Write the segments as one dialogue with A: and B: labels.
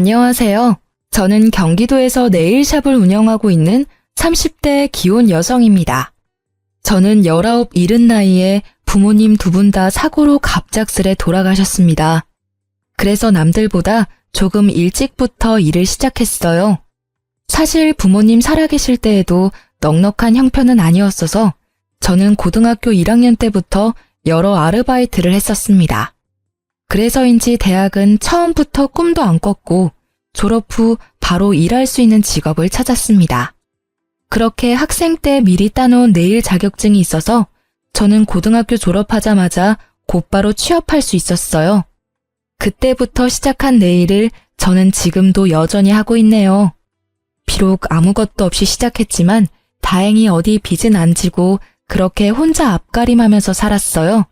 A: 안녕하세요. 저는 경기도에서 네일샵을 운영하고 있는 30대 기혼 여성입니다. 저는 19 이른 나이에 부모님 두 분 다 사고로 갑작스레 돌아가셨습니다. 그래서 남들보다 조금 일찍부터 일을 시작했어요. 사실 부모님 살아계실 때에도 넉넉한 형편은 아니었어서 저는 고등학교 1학년 때부터 여러 아르바이트를 했었습니다. 그래서인지 대학은 처음부터 꿈도 안 꿨고 졸업 후 바로 일할 수 있는 직업을 찾았습니다. 그렇게 학생 때 미리 따놓은 네일 자격증이 있어서 저는 고등학교 졸업하자마자 곧바로 취업할 수 있었어요. 그때부터 시작한 네일을 저는 지금도 여전히 하고 있네요. 비록 아무것도 없이 시작했지만 다행히 어디 빚은 안 지고 그렇게 혼자 앞가림하면서 살았어요.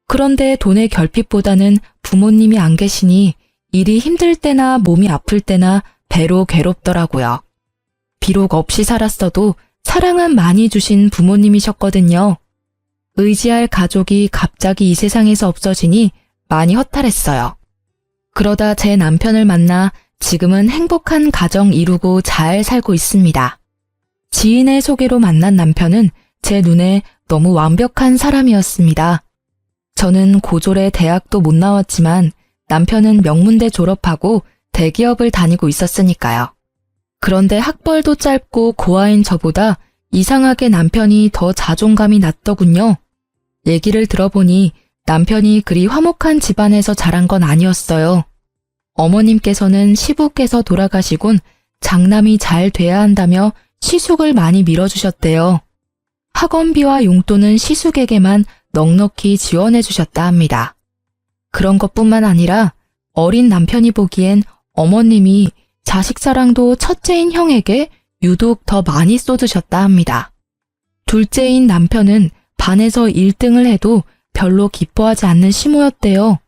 A: 그런데 돈의 결핍보다는 부모님이 안 계시니 일이 힘들 때나 몸이 아플 때나 배로 괴롭더라고요. 비록 없이 살았어도 사랑은 많이 주신 부모님이셨거든요. 의지할 가족이 갑자기 이 세상에서 없어지니 많이 허탈했어요. 그러다 제 남편을 만나 지금은 행복한 가정 이루고 잘 살고 있습니다. 지인의 소개로 만난 남편은 제 눈에 너무 완벽한 사람이었습니다. 저는 고졸에 대학도 못 나왔지만 남편은 명문대 졸업하고 대기업을 다니고 있었으니까요. 그런데 학벌도 짧고 고아인 저보다 이상하게 남편이 더 자존감이 낮더군요. 얘기를 들어보니 남편이 그리 화목한 집안에서 자란 건 아니었어요. 어머님께서는 시부께서 돌아가시곤 장남이 잘 돼야 한다며 시숙을 많이 밀어주셨대요. 학원비와 용돈은 시숙에게만 넉넉히 지원해 주셨다 합니다. 그런 것뿐만 아니라 어린 남편이 보기엔 어머님이 자식 사랑도 첫째인 형에게 유독 더 많이 쏟으셨다 합니다. 둘째인 남편은 반에서 1등을 해도 별로 기뻐하지 않는 시모였대요.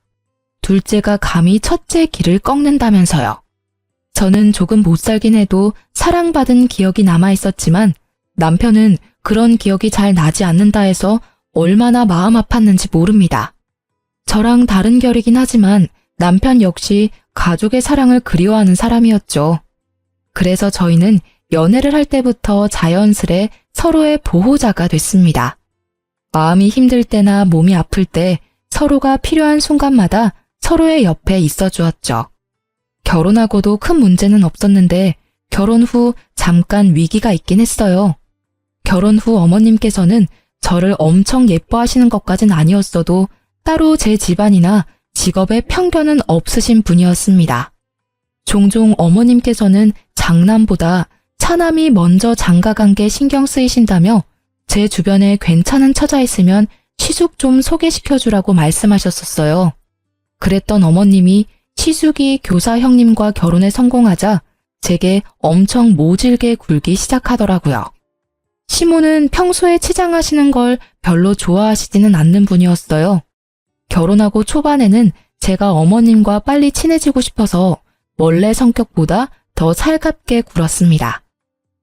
A: 둘째가 감히 첫째 길을 꺾는다면서요. 저는 조금 못 살긴 해도 사랑받은 기억이 남아 있었지만 남편은 그런 기억이 잘 나지 않는다 해서 얼마나 마음 아팠는지 모릅니다. 저랑 다른 결이긴 하지만 남편 역시 가족의 사랑을 그리워하는 사람이었죠. 그래서 저희는 연애를 할 때부터 자연스레 서로의 보호자가 됐습니다. 마음이 힘들 때나 몸이 아플 때 서로가 필요한 순간마다 서로의 옆에 있어 주었죠. 결혼하고도 큰 문제는 없었는데 결혼 후 잠깐 위기가 있긴 했어요. 결혼 후 어머님께서는 저를 엄청 예뻐하시는 것까진 아니었어도 따로 제 집안이나 직업에 편견은 없으신 분이었습니다. 종종 어머님께서는 장남보다 차남이 먼저 장가간 게 신경 쓰이신다며 제 주변에 괜찮은 처자 있으면 시숙 좀 소개시켜주라고 말씀하셨었어요. 그랬던 어머님이 시숙이 교사 형님과 결혼에 성공하자 제게 엄청 모질게 굴기 시작하더라고요. 시모는 평소에 치장하시는 걸 별로 좋아하시지는 않는 분이었어요. 결혼하고 초반에는 제가 어머님과 빨리 친해지고 싶어서 원래 성격보다 더 살갑게 굴었습니다.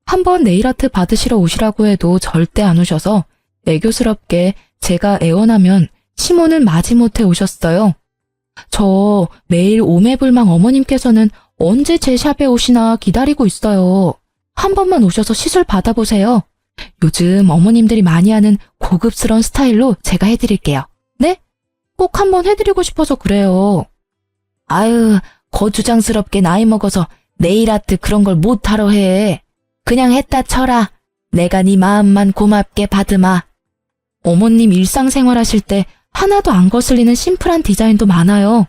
A: 한번 네일아트 받으시러 오시라고 해도 절대 안 오셔서 애교스럽게 제가 애원하면 시모는 마지못해 오셨어요. 저 매일 오매불망 어머님께서는 언제 제 샵에 오시나 기다리고 있어요. 한 번만 오셔서 시술 받아보세요. 요즘 어머님들이 많이 하는 고급스러운 스타일로 제가 해드릴게요. 네? 꼭 한번 해드리고 싶어서 그래요. 아유, 거주장스럽게 나이 먹어서 네일아트 그런 걸 못하러 해. 그냥 했다 쳐라. 내가 네 마음만 고맙게 받으마. 어머님 일상생활 하실 때 하나도 안 거슬리는 심플한 디자인도 많아요.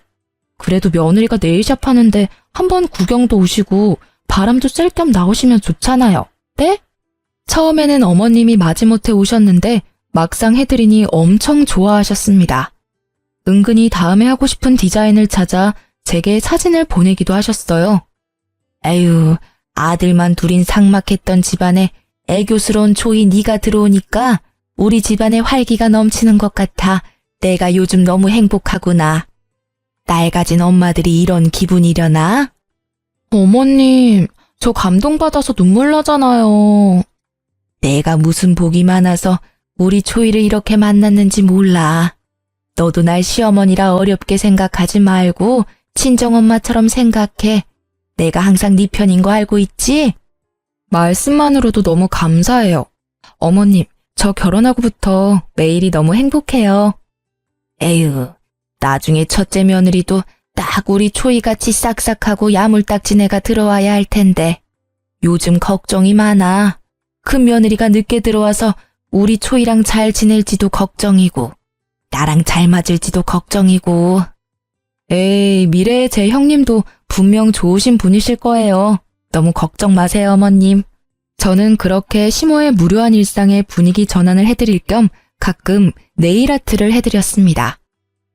A: 그래도 며느리가 네일샵 하는데 한번 구경도 오시고 바람도 쐴 겸 나오시면 좋잖아요. 네? 처음에는 어머님이 마지못해 오셨는데 막상 해드리니 엄청 좋아하셨습니다. 은근히 다음에 하고 싶은 디자인을 찾아 제게 사진을 보내기도 하셨어요. 에휴, 아들만 둘인 삭막했던 집안에 애교스러운 초이 네가 들어오니까 우리 집안에 활기가 넘치는 것 같아 내가 요즘 너무 행복하구나. 딸 가진 엄마들이 이런 기분이려나? 어머님, 저 감동받아서 눈물 나잖아요. 내가 무슨 복이 많아서 우리 초이를 이렇게 만났는지 몰라. 너도 날 시어머니라 어렵게 생각하지 말고 친정엄마처럼 생각해.
B: 내가 항상 네 편인 거 알고 있지?
A: 말씀만으로도 너무 감사해요. 어머님, 저 결혼하고부터 매일이 너무 행복해요.
B: 에휴, 나중에 첫째 며느리도 딱 우리 초이같이 싹싹하고 야물딱진 애가 들어와야 할 텐데. 요즘 걱정이 많아. 큰 며느리가 늦게 들어와서 우리 초이랑 잘 지낼지도 걱정이고, 나랑 잘 맞을지도 걱정이고.
A: 에이, 미래의 제 형님도 분명 좋으신 분이실 거예요. 너무 걱정 마세요, 어머님. 저는 그렇게 시모의 무료한 일상의 분위기 전환을 해드릴 겸 가끔 네일 아트를 해드렸습니다.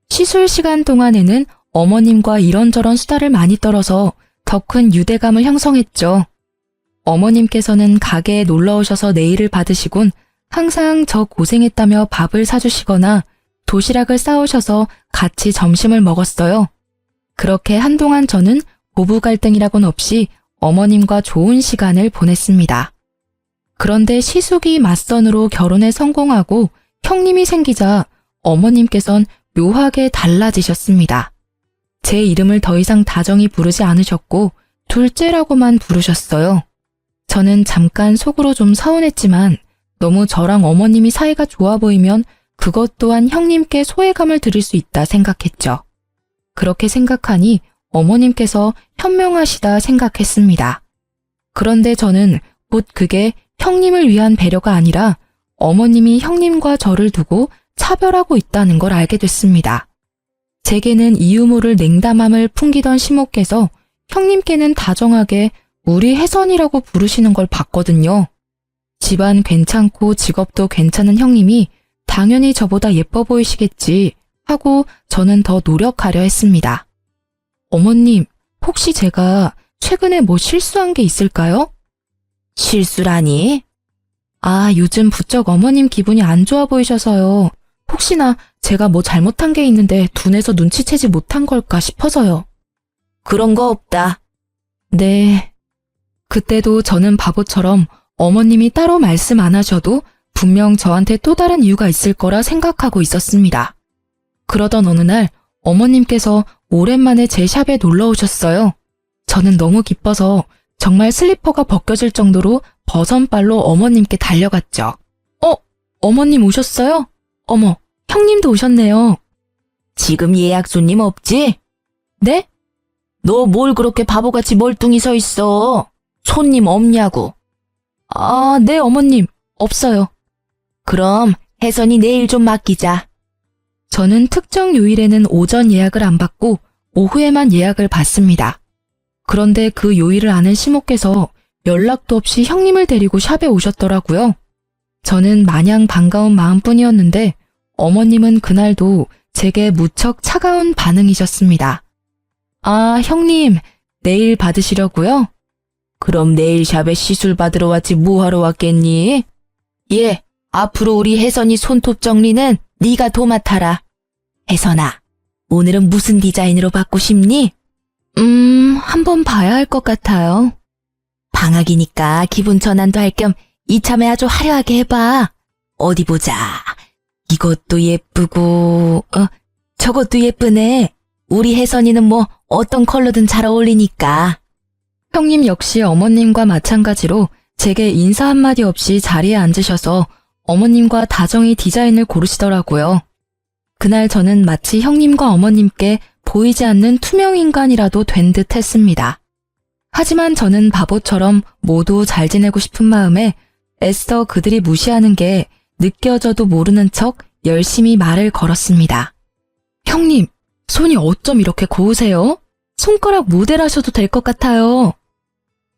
A: 시술 시간 동안에는 어머님과 이런저런 수다를 많이 떨어서 더 큰 유대감을 형성했죠. 어머님께서는 가게에 놀러 오셔서 네일을 받으시곤 항상 저 고생했다며 밥을 사주시거나 도시락을 싸오셔서 같이 점심을 먹었어요. 그렇게 한동안 저는 부부 갈등이라곤 없이 어머님과 좋은 시간을 보냈습니다. 그런데 시숙이 맞선으로 결혼에 성공하고 형님이 생기자 어머님께선 묘하게 달라지셨습니다. 제 이름을 더 이상 다정히 부르지 않으셨고 둘째라고만 부르셨어요. 저는 잠깐 속으로 좀 서운했지만 너무 저랑 어머님이 사이가 좋아 보이면 그것 또한 형님께 소외감을 드릴 수 있다 생각했죠. 그렇게 생각하니 어머님께서 현명하시다 생각했습니다. 그런데 저는 곧 그게 형님을 위한 배려가 아니라 어머님이 형님과 저를 두고 차별하고 있다는 걸 알게 됐습니다. 제게는 이유 모를 냉담함을 풍기던 시모께서 형님께는 다정하게 우리 혜선이라고 부르시는 걸 봤거든요. 집안 괜찮고 직업도 괜찮은 형님이 당연히 저보다 예뻐 보이시겠지 하고 저는 더 노력하려 했습니다. 어머님, 혹시 제가 최근에 뭐 실수한 게 있을까요?
B: 실수라니?
A: 요즘 부쩍 어머님 기분이 안 좋아 보이셔서요. 혹시나 제가 뭐 잘못한 게 있는데 둔해서 눈치채지 못한 걸까 싶어서요.
B: 그런 거 없다.
A: 네. 그때도 저는 바보처럼 어머님이 따로 말씀 안 하셔도 분명 저한테 또 다른 이유가 있을 거라 생각하고 있었습니다. 그러던 어느 날 어머님께서 오랜만에 제 샵에 놀러 오셨어요. 저는 너무 기뻐서 정말 슬리퍼가 벗겨질 정도로 버선발로 어머님께 달려갔죠. 어머님 오셨어요? 어머, 형님도 오셨네요.
B: 지금 예약 손님 없지?
A: 네?
B: 너 뭘 그렇게 바보같이 멀뚱히 서 있어? 손님 없냐고.
A: 네, 어머님. 없어요.
B: 그럼 혜선이 내일 좀 맡기자.
A: 저는 특정 요일에는 오전 예약을 안 받고 오후에만 예약을 받습니다. 그런데 그 요일을 아는 시모께서 연락도 없이 형님을 데리고 샵에 오셨더라고요. 저는 마냥 반가운 마음뿐이었는데 어머님은 그날도 제게 무척 차가운 반응이셨습니다. 형님, 내일 받으시려고요?
B: 그럼 내일 샵에 시술 받으러 왔지 뭐하러 왔겠니? 예, 앞으로 우리 혜선이 손톱 정리는 네가 도맡아라. 혜선아, 오늘은 무슨 디자인으로 받고 싶니?
A: 한번 봐야 할 것 같아요.
B: 방학이니까 기분 전환도 할 겸 이참에 아주 화려하게 해봐. 어디 보자. 이것도 예쁘고, 저것도 예쁘네. 우리 혜선이는 뭐 어떤 컬러든 잘 어울리니까.
A: 형님 역시 어머님과 마찬가지로 제게 인사 한마디 없이 자리에 앉으셔서 어머님과 다정히 디자인을 고르시더라고요. 그날 저는 마치 형님과 어머님께 보이지 않는 투명 인간이라도 된 듯 했습니다. 하지만 저는 바보처럼 모두 잘 지내고 싶은 마음에 애써 그들이 무시하는 게 느껴져도 모르는 척 열심히 말을 걸었습니다. 형님, 손이 어쩜 이렇게 고우세요? 손가락 모델하셔도 될 것 같아요.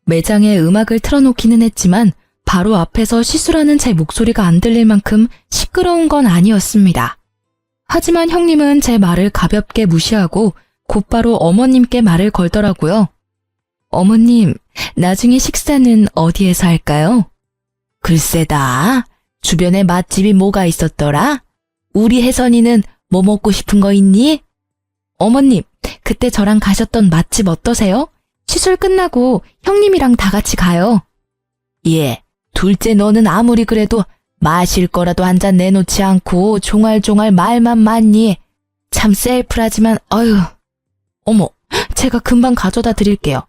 A: 매장에 음악을 틀어놓기는 했지만 바로 앞에서 시술하는 제 목소리가 안 들릴 만큼 시끄러운 건 아니었습니다. 하지만 형님은 제 말을 가볍게 무시하고 곧바로 어머님께 말을 걸더라고요. 어머님, 나중에 식사는 어디에서 할까요?
B: 글쎄다. 주변에 맛집이 뭐가 있었더라? 우리 혜선이는 뭐 먹고 싶은 거 있니?
A: 어머님, 그때 저랑 가셨던 맛집 어떠세요? 시술 끝나고 형님이랑 다 같이 가요.
B: 예, 둘째 너는 아무리 그래도 마실 거라도 한 잔 내놓지 않고 종알종알 말만 많니? 참 셀프라지만,
A: 어머, 제가 금방 가져다 드릴게요.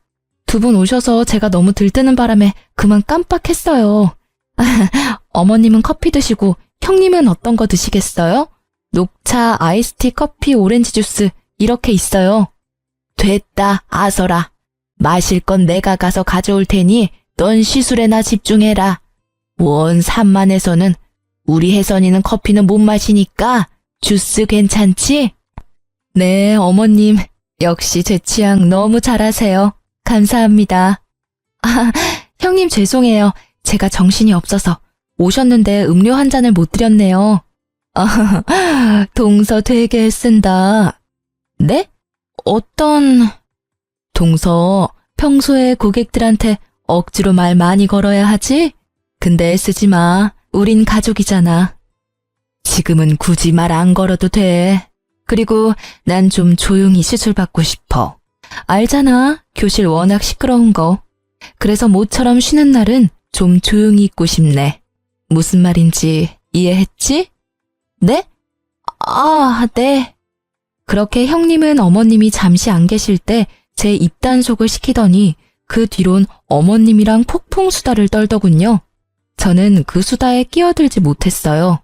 A: 두 분 오셔서 제가 너무 들뜨는 바람에 그만 깜빡했어요. 어머님은 커피 드시고 형님은 어떤 거 드시겠어요? 녹차, 아이스티, 커피, 오렌지 주스 이렇게 있어요.
B: 됐다, 아서라. 마실 건 내가 가서 가져올 테니 넌 시술에나 집중해라. 원 산만해서는 우리 혜선이는 커피는 못 마시니까 주스 괜찮지?
A: 네, 어머님. 역시 제 취향 너무 잘하세요. 감사합니다. 아, 형님 죄송해요. 제가 정신이 없어서 오셨는데 음료 한 잔을 못 드렸네요. 동서 되게 쓴다. 네? 어떤... 동서, 평소에 고객들한테 억지로 말 많이 걸어야 하지? 근데 쓰지 마. 우린 가족이잖아. 지금은 굳이 말 안 걸어도 돼. 그리고 난 좀 조용히 시술 받고 싶어. 알잖아. 교실 워낙 시끄러운 거. 그래서 모처럼 쉬는 날은 좀 조용히 있고 싶네. 무슨 말인지 이해했지? 네? 아, 네. 그렇게 형님은 어머님이 잠시 안 계실 때 제 입단속을 시키더니 그 뒤론 어머님이랑 폭풍 수다를 떨더군요. 저는 그 수다에 끼어들지 못했어요.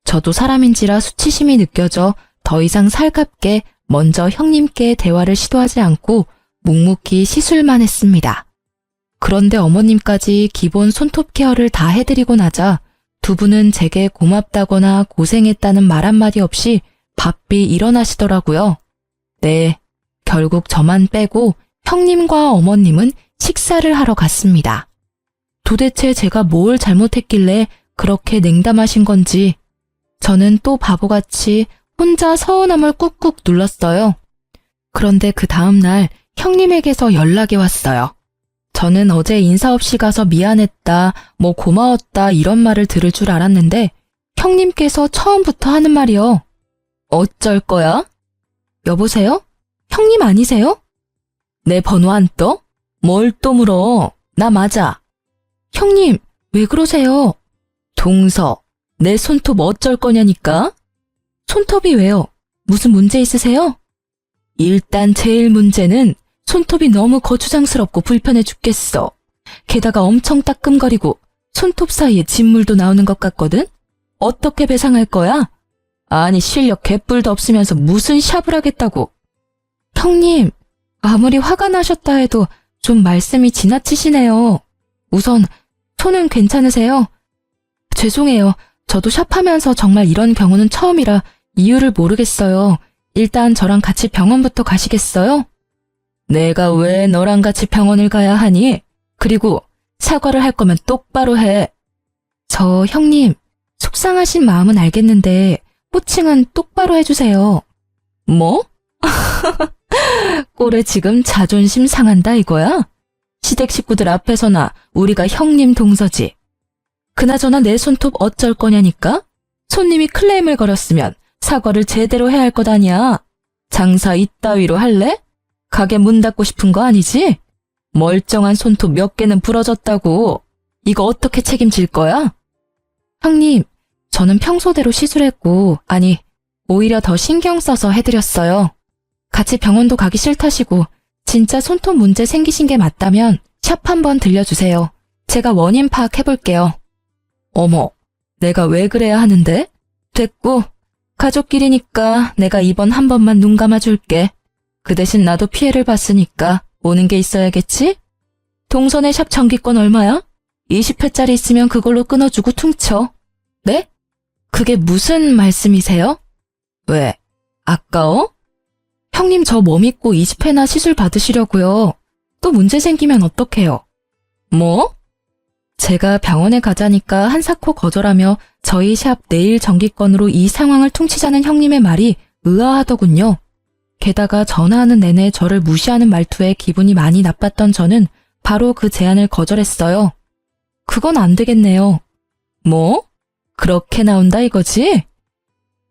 A: 저도 사람인지라 수치심이 느껴져 더 이상 살갑게 먼저 형님께 대화를 시도하지 않고 묵묵히 시술만 했습니다. 그런데 어머님까지 기본 손톱 케어를 다 해드리고 나자 두 분은 제게 고맙다거나 고생했다는 말 한마디 없이 바삐 일어나시더라고요. 네, 결국 저만 빼고 형님과 어머님은 식사를 하러 갔습니다. 도대체 제가 뭘 잘못했길래 그렇게 냉담하신 건지 저는 또 바보같이 혼자 서운함을 꾹꾹 눌렀어요. 그런데 그 다음날 형님에게서 연락이 왔어요. 저는 어제 인사 없이 가서 미안했다, 뭐 고마웠다 이런 말을 들을 줄 알았는데 형님께서 처음부터 하는 말이요. 어쩔 거야? 여보세요? 형님 아니세요? 내 번호 안 떠? 뭘 또 물어? 나 맞아. 형님, 왜 그러세요? 동서, 내 손톱 어쩔 거냐니까? 손톱이 왜요? 무슨 문제 있으세요? 일단 제일 문제는 손톱이 너무 거추장스럽고 불편해 죽겠어. 게다가 엄청 따끔거리고 손톱 사이에 진물도 나오는 것 같거든? 어떻게 배상할 거야? 아니 실력 개뿔도 없으면서 무슨 샵을 하겠다고. 형님, 아무리 화가 나셨다 해도 좀 말씀이 지나치시네요. 우선 손은 괜찮으세요? 죄송해요. 저도 샵하면서 정말 이런 경우는 처음이라 이유를 모르겠어요. 일단 저랑 같이 병원부터 가시겠어요? 내가 왜 너랑 같이 병원을 가야 하니? 그리고 사과를 할 거면 똑바로 해. 저 형님, 속상하신 마음은 알겠는데 호칭은 똑바로 해주세요. 뭐? 꼴에 지금 자존심 상한다 이거야? 시댁 식구들 앞에서나 우리가 형님 동서지. 그나저나 내 손톱 어쩔 거냐니까? 손님이 클레임을 걸었으면 사과를 제대로 해야 할 것 아니야. 장사 이따위로 할래? 가게 문 닫고 싶은 거 아니지? 멀쩡한 손톱 몇 개는 부러졌다고. 이거 어떻게 책임질 거야? 형님, 저는 평소대로 시술했고, 아니, 오히려 더 신경 써서 해드렸어요. 같이 병원도 가기 싫다시고 진짜 손톱 문제 생기신 게 맞다면 샵 한번 들려주세요. 제가 원인 파악해볼게요. 어머, 내가 왜 그래야 하는데? 됐고, 가족끼리니까 내가 이번 한 번만 눈 감아줄게. 그 대신 나도 피해를 봤으니까 오는 게 있어야겠지? 동선의 샵 정기권 얼마야? 20회짜리 있으면 그걸로 끊어주고 퉁쳐. 네? 그게 무슨 말씀이세요? 왜? 아까워? 형님 저 뭐 믿고 20회나 시술 받으시려고요. 또 문제 생기면 어떡해요? 뭐? 제가 병원에 가자니까 한사코 거절하며 저희 샵 내일 정기권으로 이 상황을 퉁치자는 형님의 말이 의아하더군요. 게다가 전화하는 내내 저를 무시하는 말투에 기분이 많이 나빴던 저는 바로 그 제안을 거절했어요. 그건 안 되겠네요. 뭐? 그렇게 나온다 이거지?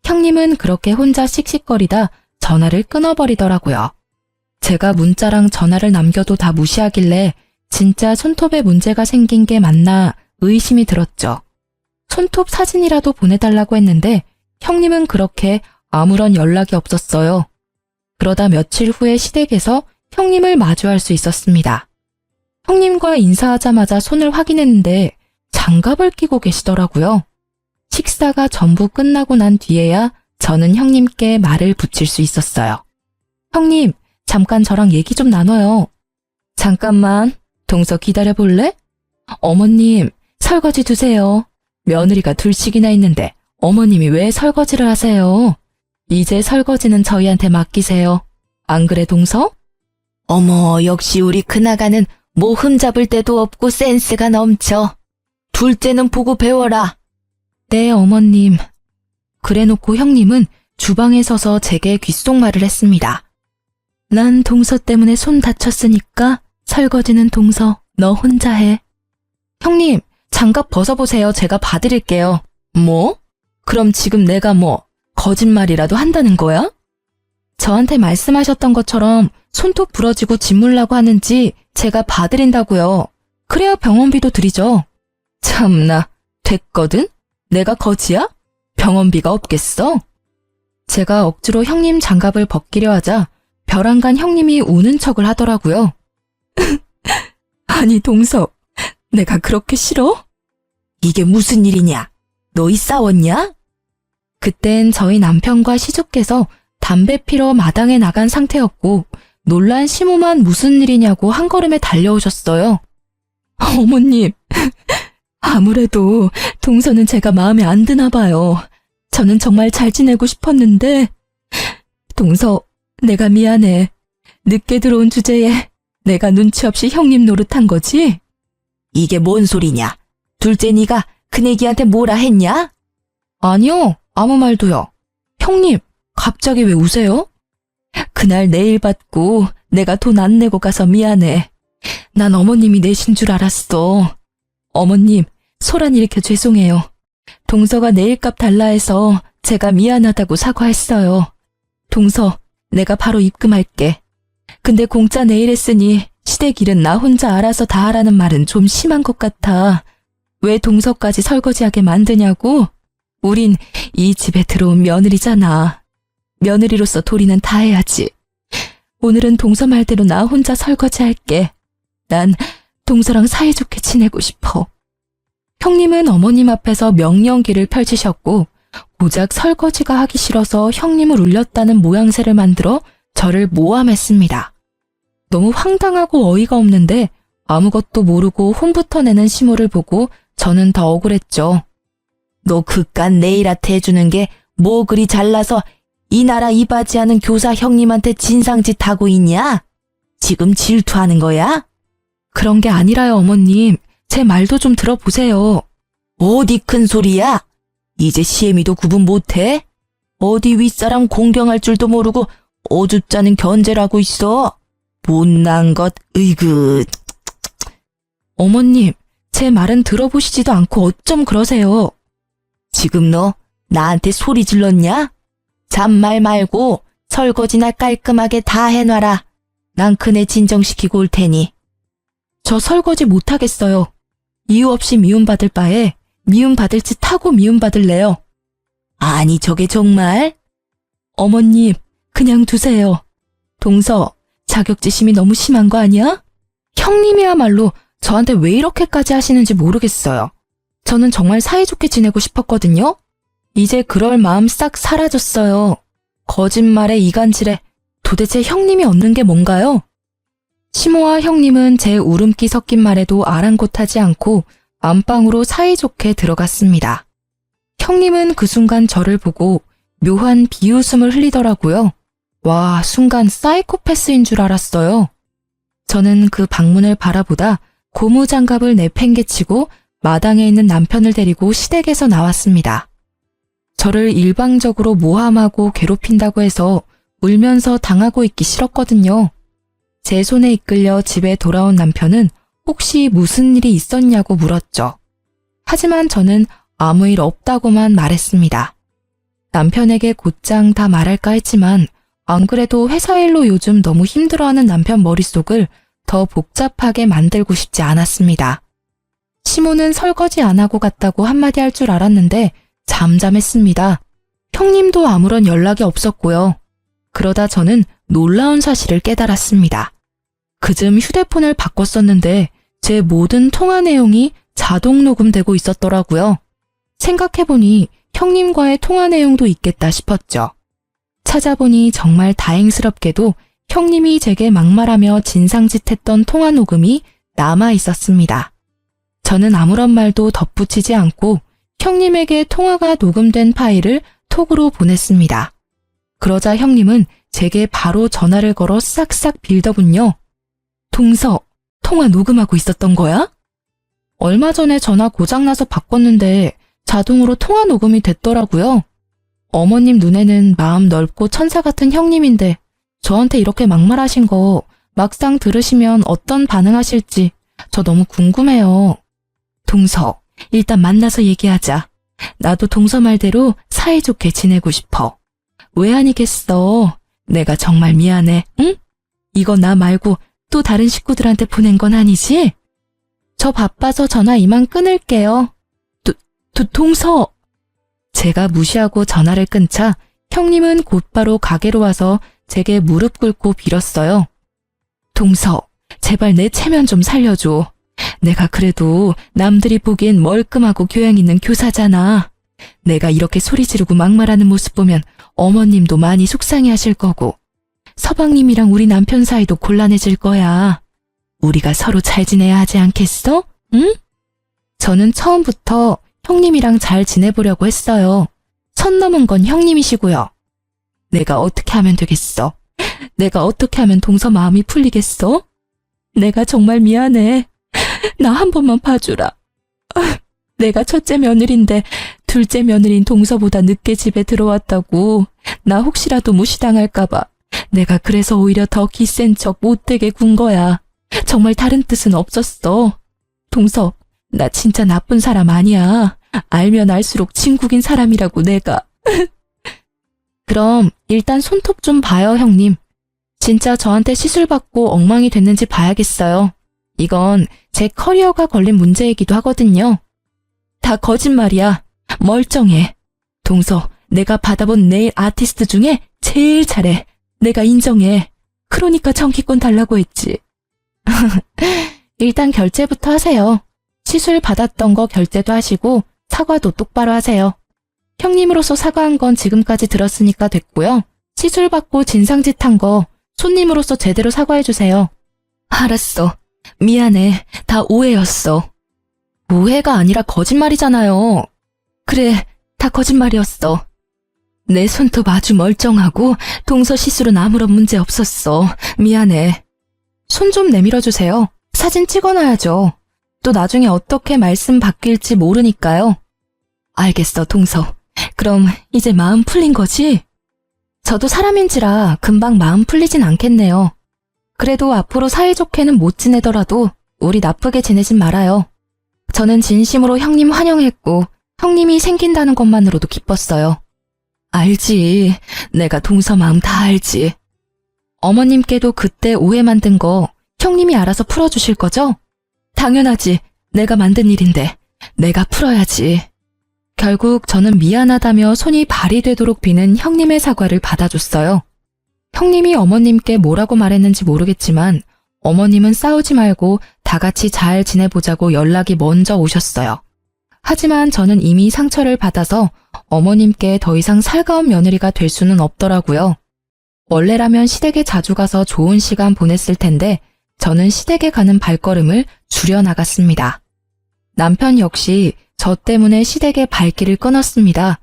A: 형님은 그렇게 혼자 씩씩거리다 전화를 끊어버리더라고요. 제가 문자랑 전화를 남겨도 다 무시하길래 진짜 손톱에 문제가 생긴 게 맞나 의심이 들었죠. 손톱 사진이라도 보내달라고 했는데 형님은 그렇게 아무런 연락이 없었어요. 그러다 며칠 후에 시댁에서 형님을 마주할 수 있었습니다. 형님과 인사하자마자 손을 확인했는데 장갑을 끼고 계시더라고요. 식사가 전부 끝나고 난 뒤에야 저는 형님께 말을 붙일 수 있었어요. 형님, 잠깐 저랑 얘기 좀 나눠요. 잠깐만, 동서 기다려볼래? 어머님, 설거지 두세요. 며느리가 둘씩이나 있는데 어머님이 왜 설거지를 하세요? 이제 설거지는 저희한테 맡기세요. 안 그래, 동서?
B: 어머, 역시 우리 큰아가는 뭐 흠잡을 데도 없고 센스가 넘쳐. 둘째는 보고 배워라.
A: 네, 어머님. 그래놓고 형님은 주방에 서서 제게 귓속말을 했습니다. 난 동서 때문에 손 다쳤으니까 설거지는 동서, 너 혼자 해. 형님, 장갑 벗어보세요. 제가 봐드릴게요. 뭐? 그럼 지금 내가 뭐 거짓말이라도 한다는 거야? 저한테 말씀하셨던 것처럼 손톱 부러지고 짓물라고 하는지 제가 봐드린다고요. 그래야 병원비도 드리죠. 참나, 됐거든? 내가 거지야? 병원비가 없겠어? 제가 억지로 형님 장갑을 벗기려 하자 벼랑간 형님이 우는 척을 하더라고요. 아니, 동서, 내가 그렇게 싫어?
B: 이게 무슨 일이냐? 너희 싸웠냐?
A: 그땐 저희 남편과 시주께서 담배 피러 마당에 나간 상태였고 놀란 시모만 무슨 일이냐고 한 걸음에 달려오셨어요. 어머님, 아무래도 동서는 제가 마음에 안 드나 봐요. 저는 정말 잘 지내고 싶었는데. 동서, 내가 미안해. 늦게 들어온 주제에 내가 눈치 없이 형님 노릇한 거지?
B: 이게 뭔 소리냐? 둘째 네가 큰애기한테 뭐라 했냐?
A: 아니요, 아무 말도요. 형님, 갑자기 왜 우세요? 그날 내일 받고 내가 돈 안 내고 가서 미안해. 난 어머님이 내신 줄 알았어. 어머님, 소란 일으켜 죄송해요. 동서가 내일값 달라 해서 제가 미안하다고 사과했어요. 동서, 내가 바로 입금할게. 근데 공짜 내일 했으니 시댁 일은 나 혼자 알아서 다 하라는 말은 좀 심한 것 같아. 왜 동서까지 설거지하게 만드냐고? 우린 이 집에 들어온 며느리잖아. 며느리로서 도리는 다 해야지. 오늘은 동서 말대로 나 혼자 설거지할게. 난 동서랑 사이좋게 지내고 싶어. 형님은 어머님 앞에서 명령기를 펼치셨고 고작 설거지가 하기 싫어서 형님을 울렸다는 모양새를 만들어 저를 모함했습니다. 너무 황당하고 어이가 없는데 아무것도 모르고 혼부터 내는 시모를 보고 저는 더 억울했죠.
B: 너 그깟 네일아트 해주는 게 뭐 그리 잘나서 이 나라 이바지하는 교사 형님한테 진상짓 하고 있냐? 지금 질투하는 거야?
A: 그런 게 아니라요, 어머님. 제 말도 좀 들어보세요.
B: 어디 큰 소리야? 이제 시애미도 구분 못해? 어디 윗사람 공경할 줄도 모르고 어줍잖은 견제를 하고 있어. 못난 것, 으이그.
A: 어머님, 제 말은 들어보시지도 않고 어쩜 그러세요.
B: 지금 너 나한테 소리 질렀냐? 잔말 말고 설거지나 깔끔하게 다 해놔라. 난 큰애 진정시키고 올 테니.
A: 저 설거지 못하겠어요. 이유 없이 미움받을 바에 미움받을 짓 하고 미움받을래요.
B: 아니 저게 정말?
A: 어머님, 그냥 두세요. 동서, 자격지심이 너무 심한 거 아니야? 형님이야말로 저한테 왜 이렇게까지 하시는지 모르겠어요. 저는 정말 사이좋게 지내고 싶었거든요. 이제 그럴 마음 싹 사라졌어요. 거짓말에 이간질에 도대체 형님이 얻는 게 뭔가요? 시모와 형님은 제 울음기 섞인 말에도 아랑곳하지 않고 안방으로 사이좋게 들어갔습니다. 형님은 그 순간 저를 보고 묘한 비웃음을 흘리더라고요. 와, 순간 사이코패스인 줄 알았어요. 저는 그 방문을 바라보다 고무장갑을 내팽개치고 마당에 있는 남편을 데리고 시댁에서 나왔습니다. 저를 일방적으로 모함하고 괴롭힌다고 해서 울면서 당하고 있기 싫었거든요. 제 손에 이끌려 집에 돌아온 남편은 혹시 무슨 일이 있었냐고 물었죠. 하지만 저는 아무 일 없다고만 말했습니다. 남편에게 곧장 다 말할까 했지만 안 그래도 회사 일로 요즘 너무 힘들어하는 남편 머릿속을 더 복잡하게 만들고 싶지 않았습니다. 시모는 설거지 안 하고 갔다고 한마디 할 줄 알았는데 잠잠했습니다. 형님도 아무런 연락이 없었고요. 그러다 저는 놀라운 사실을 깨달았습니다. 그즘 휴대폰을 바꿨었는데 제 모든 통화 내용이 자동 녹음되고 있었더라고요. 생각해보니 형님과의 통화 내용도 있겠다 싶었죠. 찾아보니 정말 다행스럽게도 형님이 제게 막말하며 진상짓했던 통화 녹음이 남아 있었습니다. 저는 아무런 말도 덧붙이지 않고 형님에게 통화가 녹음된 파일을 톡으로 보냈습니다. 그러자 형님은 제게 바로 전화를 걸어 싹싹 빌더군요. 동서, 통화 녹음하고 있었던 거야? 얼마 전에 전화 고장나서 바꿨는데 자동으로 통화 녹음이 됐더라고요. 어머님 눈에는 마음 넓고 천사 같은 형님인데 저한테 이렇게 막말하신 거 막상 들으시면 어떤 반응하실지 저 너무 궁금해요. 동서, 일단 만나서 얘기하자. 나도 동서 말대로 사이좋게 지내고 싶어. 왜 아니겠어? 내가 정말 미안해, 응? 이거 나 말고 또 다른 식구들한테 보낸 건 아니지? 저 바빠서 전화 이만 끊을게요. 동서! 제가 무시하고 전화를 끊자 형님은 곧바로 가게로 와서 제게 무릎 꿇고 빌었어요. 동서, 제발 내 체면 좀 살려줘. 내가 그래도 남들이 보기엔 멀끔하고 교양 있는 교사잖아. 내가 이렇게 소리 지르고 막말하는 모습 보면 어머님도 많이 속상해하실 거고 서방님이랑 우리 남편 사이도 곤란해질 거야. 우리가 서로 잘 지내야 하지 않겠어? 응? 저는 처음부터 형님이랑 잘 지내보려고 했어요. 선 넘은 건 형님이시고요. 내가 어떻게 하면 되겠어? 내가 어떻게 하면 동서 마음이 풀리겠어? 내가 정말 미안해. 나 한 번만 봐주라. 내가 첫째 며느리인데 둘째 며느리인 동서보다 늦게 집에 들어왔다고 나 혹시라도 무시당할까봐 내가 그래서 오히려 더 기센 척 못되게 군 거야. 정말 다른 뜻은 없었어. 동서, 나 진짜 나쁜 사람 아니야. 알면 알수록 친구긴 사람이라고 내가. 그럼 일단 손톱 좀 봐요, 형님. 진짜 저한테 시술 받고 엉망이 됐는지 봐야겠어요. 이건 제 커리어가 걸린 문제이기도 하거든요. 다 거짓말이야. 멀쩡해. 동서, 내가 받아본 네일 아티스트 중에 제일 잘해. 내가 인정해. 그러니까 정기권 달라고 했지. 일단 결제부터 하세요. 시술 받았던 거 결제도 하시고 사과도 똑바로 하세요. 형님으로서 사과한 건 지금까지 들었으니까 됐고요. 시술 받고 진상짓한 거 손님으로서 제대로 사과해주세요. 알았어. 미안해. 다 오해였어. 오해가 아니라 거짓말이잖아요. 그래, 다 거짓말이었어. 내 손톱 아주 멀쩡하고 동서 시술은 아무런 문제 없었어. 미안해. 손 좀 내밀어주세요. 사진 찍어놔야죠. 또 나중에 어떻게 말씀 바뀔지 모르니까요. 알겠어, 동서. 그럼 이제 마음 풀린 거지? 저도 사람인지라 금방 마음 풀리진 않겠네요. 그래도 앞으로 사이좋게는 못 지내더라도 우리 나쁘게 지내진 말아요. 저는 진심으로 형님 환영했고 형님이 생긴다는 것만으로도 기뻤어요. 알지. 내가 동서 마음 다 알지. 어머님께도 그때 오해 만든 거 형님이 알아서 풀어주실 거죠? 당연하지. 내가 만든 일인데 내가 풀어야지. 결국 저는 미안하다며 손이 발이 되도록 비는 형님의 사과를 받아줬어요. 형님이 어머님께 뭐라고 말했는지 모르겠지만 어머님은 싸우지 말고 다 같이 잘 지내보자고 연락이 먼저 오셨어요. 하지만 저는 이미 상처를 받아서 어머님께 더 이상 살가운 며느리가 될 수는 없더라고요. 원래라면 시댁에 자주 가서 좋은 시간 보냈을 텐데 저는 시댁에 가는 발걸음을 줄여나갔습니다. 남편 역시 저 때문에 시댁의 발길을 끊었습니다.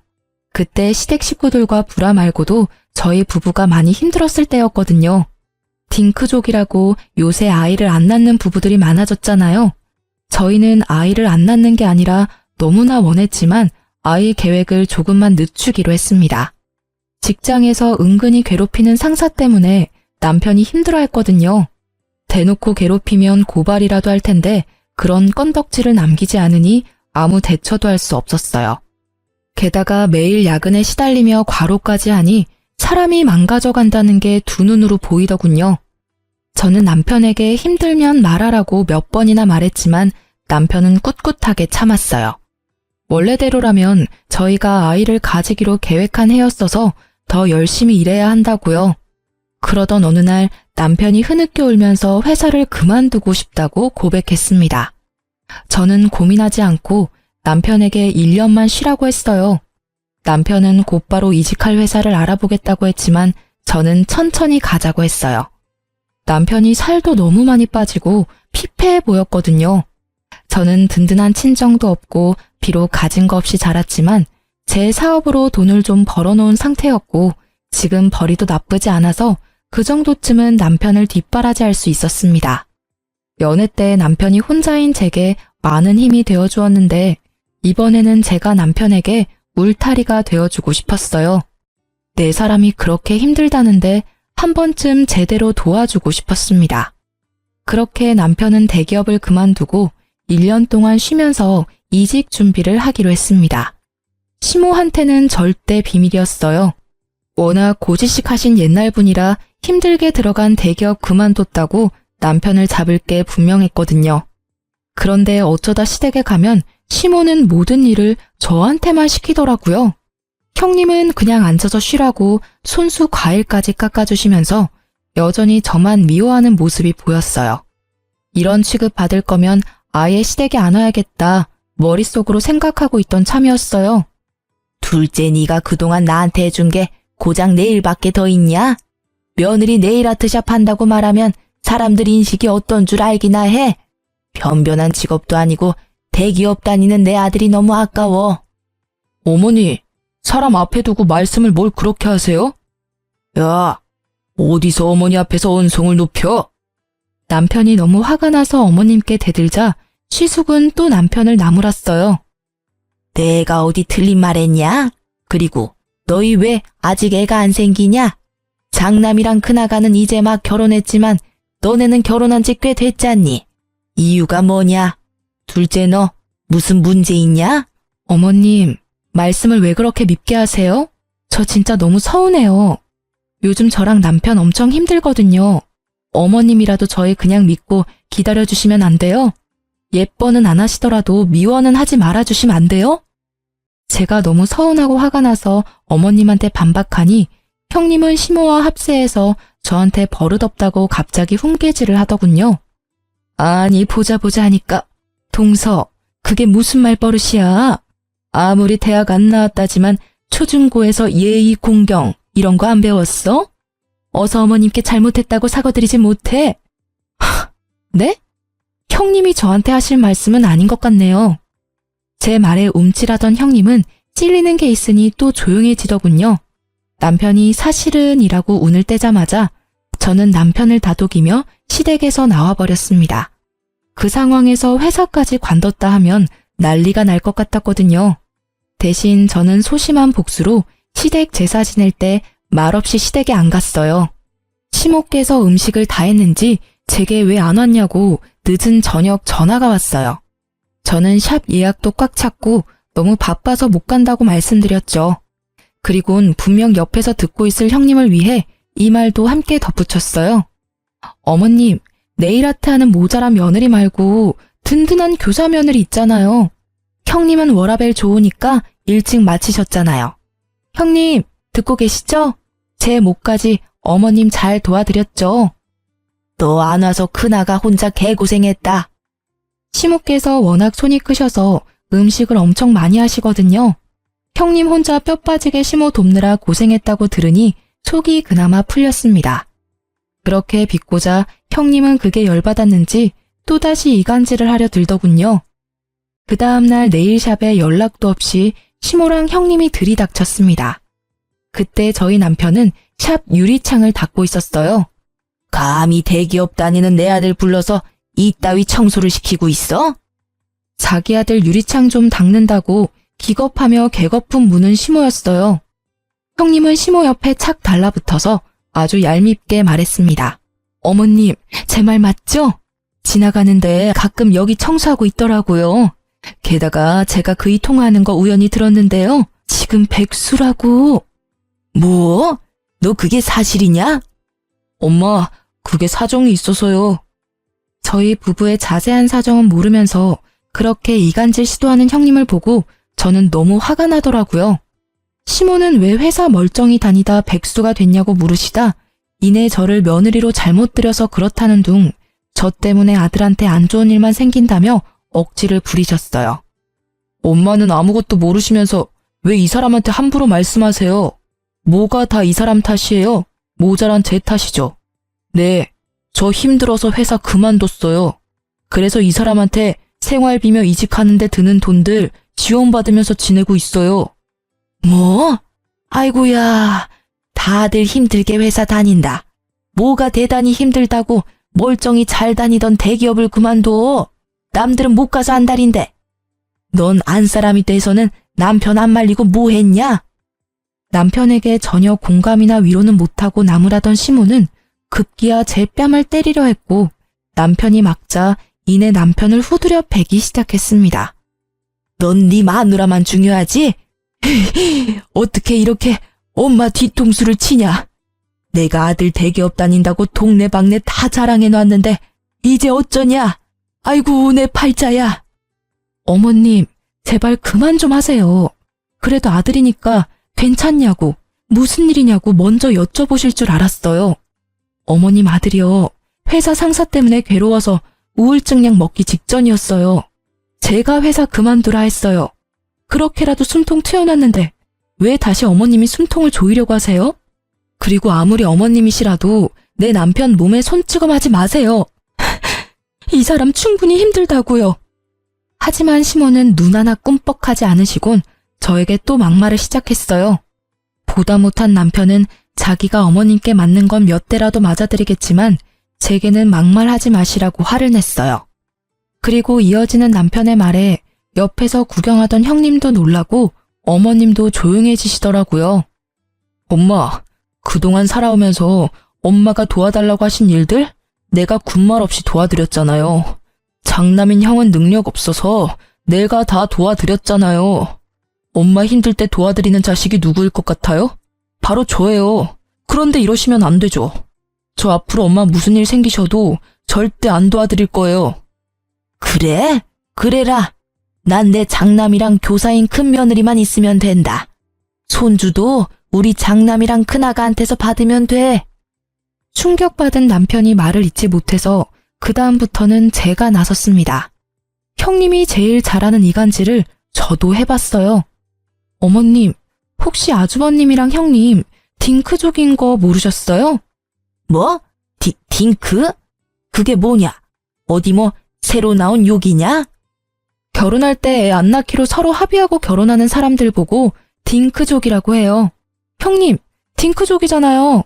A: 그때 시댁 식구들과 불화 말고도 저희 부부가 많이 힘들었을 때였거든요. 딩크족이라고 요새 아이를 안 낳는 부부들이 많아졌잖아요. 저희는 아이를 안 낳는 게 아니라 너무나 원했지만 아이 계획을 조금만 늦추기로 했습니다. 직장에서 은근히 괴롭히는 상사 때문에 남편이 힘들어했거든요. 대놓고 괴롭히면 고발이라도 할 텐데 그런 건덕지를 남기지 않으니 아무 대처도 할 수 없었어요. 게다가 매일 야근에 시달리며 과로까지 하니 사람이 망가져간다는 게 두 눈으로 보이더군요. 저는 남편에게 힘들면 말하라고 몇 번이나 말했지만 남편은 꿋꿋하게 참았어요. 원래대로라면 저희가 아이를 가지기로 계획한 해였어서 더 열심히 일해야 한다고요. 그러던 어느 날 남편이 흐느껴 울면서 회사를 그만두고 싶다고 고백했습니다. 저는 고민하지 않고 남편에게 1년만 쉬라고 했어요. 남편은 곧바로 이직할 회사를 알아보겠다고 했지만 저는 천천히 가자고 했어요. 남편이 살도 너무 많이 빠지고 피폐해 보였거든요. 저는 든든한 친정도 없고 비록 가진 거 없이 자랐지만 제 사업으로 돈을 좀 벌어놓은 상태였고 지금 벌이도 나쁘지 않아서 그 정도쯤은 남편을 뒷바라지할 수 있었습니다. 연애 때 남편이 혼자인 제게 많은 힘이 되어주었는데 이번에는 제가 남편에게 울타리가 되어주고 싶었어요. 내 사람이 그렇게 힘들다는데 한 번쯤 제대로 도와주고 싶었습니다. 그렇게 남편은 대기업을 그만두고 1년 동안 쉬면서 이직 준비를 하기로 했습니다. 시모한테는 절대 비밀이었어요. 워낙 고지식하신 옛날 분이라 힘들게 들어간 대기업 그만뒀다고 남편을 잡을 게 분명했거든요. 그런데 어쩌다 시댁에 가면 시모는 모든 일을 저한테만 시키더라고요. 형님은 그냥 앉아서 쉬라고 손수 과일까지 깎아주시면서 여전히 저만 미워하는 모습이 보였어요. 이런 취급 받을 거면 아예 시댁에 안 와야겠다 머릿속으로 생각하고 있던 참이었어요.
B: 둘째 네가 그동안 나한테 해준 게 고작 네일밖에 더 있냐? 며느리 네일 아트샵 한다고 말하면 사람들 인식이 어떤 줄 알기나 해. 변변한 직업도 아니고 대기업 다니는 내 아들이 너무 아까워.
A: 어머니, 사람 앞에 두고 말씀을 뭘 그렇게 하세요?
B: 야, 어디서 어머니 앞에서 언성을 높여?
A: 남편이 너무 화가 나서 어머님께 대들자 시숙은 또 남편을 나무랐어요.
B: 내가 어디 틀린 말 했냐? 그리고 너희 왜 아직 애가 안 생기냐? 장남이랑 큰아가는 이제 막 결혼했지만 너네는 결혼한 지 꽤 됐잖니? 이유가 뭐냐? 둘째 너 무슨 문제 있냐?
A: 어머님, 말씀을 왜 그렇게 밉게 하세요? 저 진짜 너무 서운해요. 요즘 저랑 남편 엄청 힘들거든요. 어머님이라도 저희 그냥 믿고 기다려주시면 안 돼요? 예뻐는 안 하시더라도 미워는 하지 말아주시면 안 돼요? 제가 너무 서운하고 화가 나서 어머님한테 반박하니 형님은 시모와 합세해서 저한테 버릇없다고 갑자기 훈계질을 하더군요. 아니 보자 하니까 동서 그게 무슨 말버릇이야. 아무리 대학 안 나왔다지만 초중고에서 예의 공경 이런 거 안 배웠어? 어서 어머님께 잘못했다고 사과드리지 못해. 네? 형님이 저한테 하실 말씀은 아닌 것 같네요. 제 말에 움찔하던 형님은 찔리는 게 있으니 또 조용해지더군요. 남편이 사실은 이라고 운을 떼자마자 저는 남편을 다독이며 시댁에서 나와버렸습니다. 그 상황에서 회사까지 관뒀다 하면 난리가 날 것 같았거든요. 대신 저는 소심한 복수로 시댁 제사 지낼 때 말없이 시댁에 안 갔어요. 시모께서 음식을 다 했는지 제게 왜 안 왔냐고 늦은 저녁 전화가 왔어요. 저는 샵 예약도 꽉 찼고 너무 바빠서 못 간다고 말씀드렸죠. 그리곤 분명 옆에서 듣고 있을 형님을 위해 이 말도 함께 덧붙였어요. 어머님, 네일아트 하는 모자란 며느리 말고 든든한 교사 며느리 있잖아요. 형님은 워라밸 좋으니까 일찍 마치셨잖아요. 형님, 듣고 계시죠? 제 목까지 어머님 잘 도와드렸죠?
B: 너 안 와서 큰아가 혼자 개고생했다.
A: 시모께서 워낙 손이 크셔서 음식을 엄청 많이 하시거든요. 형님 혼자 뼈 빠지게 시모 돕느라 고생했다고 들으니 속이 그나마 풀렸습니다. 그렇게 빚고자 형님은 그게 열받았는지 또다시 이간질을 하려 들더군요. 그 다음날 네일샵에 연락도 없이 시모랑 형님이 들이닥쳤습니다. 그때 저희 남편은 샵 유리창을 닦고 있었어요.
B: 감히 대기업 다니는 내 아들 불러서 이따위 청소를 시키고 있어?
A: 자기 아들 유리창 좀 닦는다고 기겁하며 개거품 무는 시모였어요. 형님은 시모 옆에 착 달라붙어서 아주 얄밉게 말했습니다. 어머님, 제 말 맞죠? 지나가는데 가끔 여기 청소하고 있더라고요. 게다가 제가 그이 통화하는 거 우연히 들었는데요. 지금 백수라고.
B: 뭐? 너 그게 사실이냐?
A: 엄마, 그게 사정이 있어서요. 저희 부부의 자세한 사정은 모르면서 그렇게 이간질 시도하는 형님을 보고 저는 너무 화가 나더라고요. 시모는 왜 회사 멀쩡히 다니다 백수가 됐냐고 물으시다 이내 저를 며느리로 잘못 들여서 그렇다는 둥, 저 때문에 아들한테 안 좋은 일만 생긴다며 억지를 부리셨어요. 엄마는 아무것도 모르시면서 왜 이 사람한테 함부로 말씀하세요? 뭐가 다 이 사람 탓이에요? 모자란 제 탓이죠. 네, 저 힘들어서 회사 그만뒀어요. 그래서 이 사람한테 생활비며 이직하는데 드는 돈들 지원받으면서 지내고 있어요. 뭐? 아이고야, 다들 힘들게 회사 다닌다. 뭐가 대단히 힘들다고 멀쩡히 잘 다니던 대기업을 그만둬. 남들은 못 가서 안달인데. 넌 안 사람이 돼서는 남편 안 말리고 뭐 했냐? 남편에게 전혀 공감이나 위로는 못하고 나무라던 시모는 급기야 제 뺨을 때리려 했고 남편이 막자 이내 남편을 후드려 베기 시작했습니다. 넌 네 마누라만 중요하지? 어떻게 이렇게 엄마 뒤통수를 치냐? 내가 아들 대기업 다닌다고 동네방네 다 자랑해놨는데 이제 어쩌냐? 아이고 내 팔자야. 어머님 제발 그만 좀 하세요. 그래도 아들이니까 괜찮냐고 무슨 일이냐고 먼저 여쭤보실 줄 알았어요. 어머님 아들이요. 회사 상사 때문에 괴로워서 우울증 약 먹기 직전이었어요. 제가 회사 그만두라 했어요. 그렇게라도 숨통 트여놨는데 왜 다시 어머님이 숨통을 조이려고 하세요? 그리고 아무리 어머님이시라도 내 남편 몸에 손찌검하지 마세요. 이 사람 충분히 힘들다고요. 하지만 시모는 눈 하나 꿈뻑하지 않으시곤 저에게 또 막말을 시작했어요. 보다 못한 남편은 자기가 어머님께 맞는 건 몇 대라도 맞아드리겠지만 제게는 막말하지 마시라고 화를 냈어요. 그리고 이어지는 남편의 말에 옆에서 구경하던 형님도 놀라고 어머님도 조용해지시더라고요. 엄마, 그동안 살아오면서 엄마가 도와달라고 하신 일들 내가 군말 없이 도와드렸잖아요. 장남인 형은 능력 없어서 내가 다 도와드렸잖아요. 엄마 힘들 때 도와드리는 자식이 누구일 것 같아요? 바로 저예요. 그런데 이러시면 안 되죠. 저 앞으로 엄마 무슨 일 생기셔도 절대 안 도와드릴 거예요. 그래? 그래라. 난 내 장남이랑 교사인 큰 며느리만 있으면 된다. 손주도 우리 장남이랑 큰아가한테서 받으면 돼. 충격받은 남편이 말을 잇지 못해서 그 다음부터는 제가 나섰습니다. 형님이 제일 잘하는 이간질을 저도 해봤어요. 어머님, 혹시 아주버님이랑 형님 딩크족인 거 모르셨어요? 뭐? 딩크? 그게 뭐냐? 어디 뭐 새로 나온 욕이냐? 결혼할 때 애 안 낳기로 서로 합의하고 결혼하는 사람들 보고 딩크족이라고 해요. 형님, 딩크족이잖아요.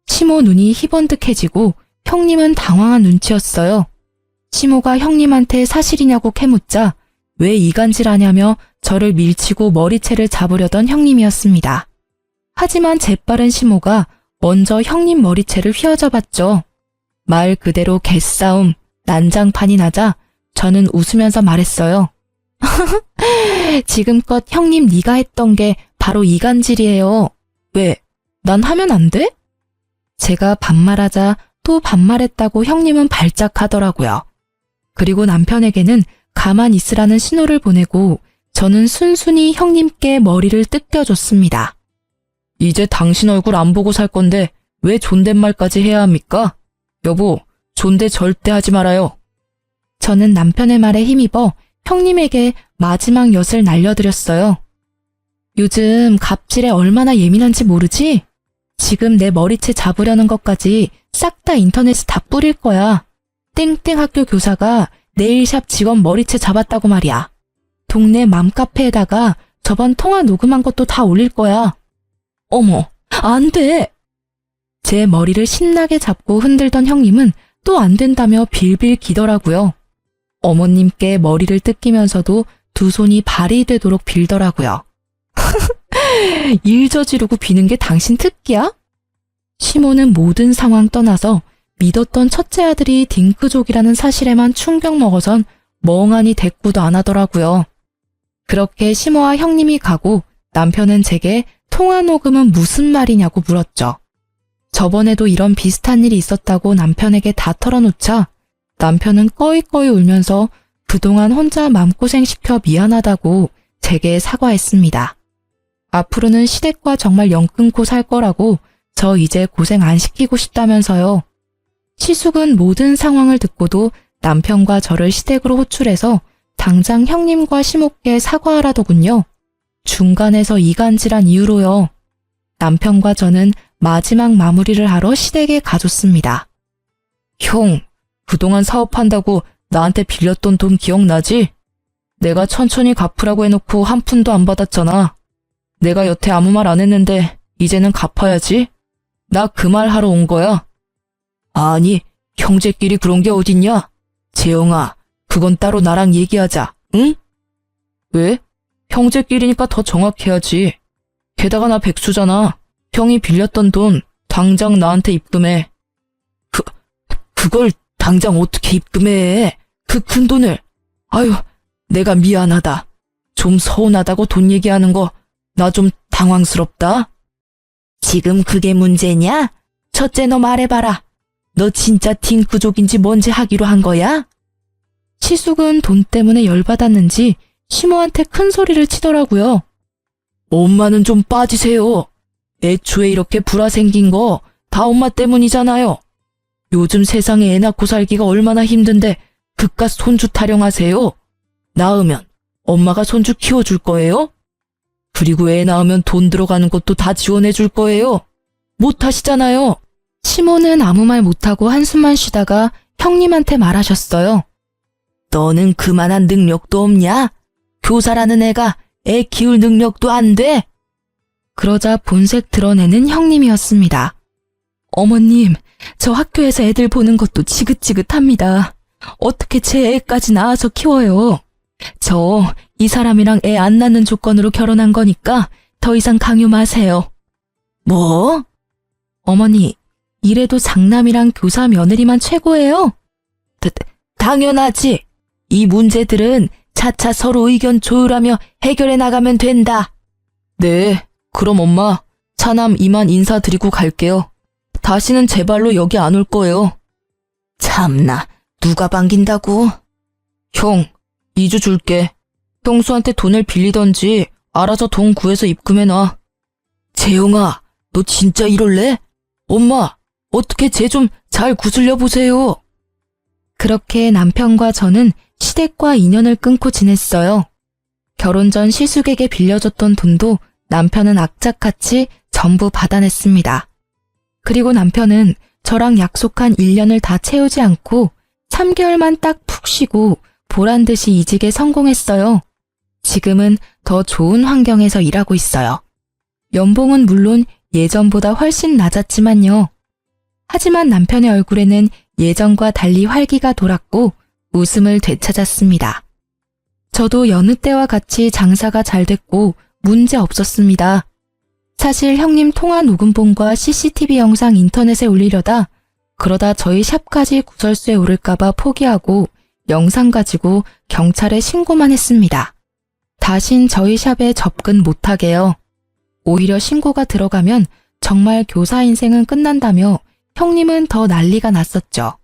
A: 시모 눈이 희번뜩해지고 형님은 당황한 눈치였어요. 시모가 형님한테 사실이냐고 캐묻자 왜 이간질하냐며 저를 밀치고 머리채를 잡으려던 형님이었습니다. 하지만 재빠른 시모가 먼저 형님 머리채를 휘어잡았죠. 말 그대로 개싸움, 난장판이 나자 저는 웃으면서 말했어요. 지금껏 형님 네가 했던 게 바로 이간질이에요. 왜? 난 하면 안 돼? 제가 반말하자 또 반말했다고 형님은 발작하더라고요. 그리고 남편에게는 가만 있으라는 신호를 보내고 저는 순순히 형님께 머리를 뜯겨줬습니다. 이제 당신 얼굴 안 보고 살 건데 왜 존댓말까지 해야 합니까? 여보, 존대 절대 하지 말아요. 저는 남편의 말에 힘입어 형님에게 마지막 엿을 날려드렸어요. 요즘 갑질에 얼마나 예민한지 모르지? 지금 내 머리채 잡으려는 것까지 싹 다 인터넷에 다 뿌릴 거야. 땡땡 학교 교사가 네일샵 직원 머리채 잡았다고 말이야. 동네 맘카페에다가 저번 통화 녹음한 것도 다 올릴 거야. 어머, 안 돼! 제 머리를 신나게 잡고 흔들던 형님은 또 안 된다며 빌빌 기더라고요. 어머님께 머리를 뜯기면서도 두 손이 발이 되도록 빌더라고요. 일 저지르고 비는 게 당신 특기야? 시모는 모든 상황 떠나서 믿었던 첫째 아들이 딩크족이라는 사실에만 충격 먹어선 멍하니 대꾸도 안 하더라고요. 그렇게 시모와 형님이 가고 남편은 제게 통화 녹음은 무슨 말이냐고 물었죠. 저번에도 이런 비슷한 일이 있었다고 남편에게 다 털어놓자 남편은 꺼이꺼이 울면서 그동안 혼자 맘고생시켜 미안하다고 제게 사과했습니다. 앞으로는 시댁과 정말 영 끊고 살 거라고 저 이제 고생 안 시키고 싶다면서요. 시숙은 모든 상황을 듣고도 남편과 저를 시댁으로 호출해서 당장 형님과 시모께 사과하라더군요. 중간에서 이간질한 이유로요. 남편과 저는 마지막 마무리를 하러 시댁에 가줬습니다. 형, 그동안 사업한다고 나한테 빌렸던 돈 기억나지? 내가 천천히 갚으라고 해놓고 한 푼도 안 받았잖아. 내가 여태 아무 말 안 했는데 이제는 갚아야지. 나 그 말 하러 온 거야. 아니, 형제끼리 그런 게 어딨냐? 재영아, 그건 따로 나랑 얘기하자, 응? 왜? 형제끼리니까 더 정확해야지. 게다가 나 백수잖아. 형이 빌렸던 돈 당장 나한테 입금해. 그걸 당장 어떻게 입금해? 그 큰 돈을. 아유, 내가 미안하다. 좀 서운하다고 돈 얘기하는 거 나 좀 당황스럽다. 지금 그게 문제냐? 첫째 너 말해봐라. 너 진짜 딩크족인지 뭔지 하기로 한 거야? 시숙은 돈 때문에 열받았는지 시모한테 큰 소리를 치더라고요. 엄마는 좀 빠지세요. 애초에 이렇게 불화 생긴 거 다 엄마 때문이잖아요. 요즘 세상에 애 낳고 살기가 얼마나 힘든데 그깟 손주 타령하세요. 낳으면 엄마가 손주 키워줄 거예요? 그리고 애 낳으면 돈 들어가는 것도 다 지원해 줄 거예요. 못 하시잖아요. 시모는 아무 말 못하고 한숨만 쉬다가 형님한테 말하셨어요. 너는 그만한 능력도 없냐? 교사라는 애가 애 키울 능력도 안 돼? 그러자 본색 드러내는 형님이었습니다. 어머님, 저 학교에서 애들 보는 것도 지긋지긋합니다. 어떻게 제 애까지 낳아서 키워요? 저 이 사람이랑 애 안 낳는 조건으로 결혼한 거니까 더 이상 강요 마세요. 뭐? 어머니, 이래도 장남이랑 교사 며느리만 최고예요? 당연하지. 이 문제들은 차차 서로 의견 조율하며 해결해 나가면 된다. 네, 그럼 엄마, 차남 이만 인사드리고 갈게요. 다시는 제 발로 여기 안 올 거예요. 참나, 누가 반긴다고? 형, 2주 줄게. 형수한테 돈을 빌리던지 알아서 돈 구해서 입금해놔. 재영아, 너 진짜 이럴래? 엄마, 어떻게 쟤 좀 잘 구슬려 보세요. 그렇게 남편과 저는 시댁과 인연을 끊고 지냈어요. 결혼 전 시숙에게 빌려줬던 돈도 남편은 악착같이 전부 받아냈습니다. 그리고 남편은 저랑 약속한 1년을 다 채우지 않고 3개월만 딱 푹 쉬고 보란듯이 이직에 성공했어요. 지금은 더 좋은 환경에서 일하고 있어요. 연봉은 물론 예전보다 훨씬 낮았지만요. 하지만 남편의 얼굴에는 예전과 달리 활기가 돌았고 웃음을 되찾았습니다. 저도 여느 때와 같이 장사가 잘 됐고 문제 없었습니다. 사실 형님 통화 녹음본과 CCTV 영상 인터넷에 올리려다 그러다 저희 샵까지 구설수에 오를까봐 포기하고 영상 가지고 경찰에 신고만 했습니다. 다신 저희 샵에 접근 못하게요. 오히려 신고가 들어가면 정말 교사 인생은 끝난다며 형님은 더 난리가 났었죠.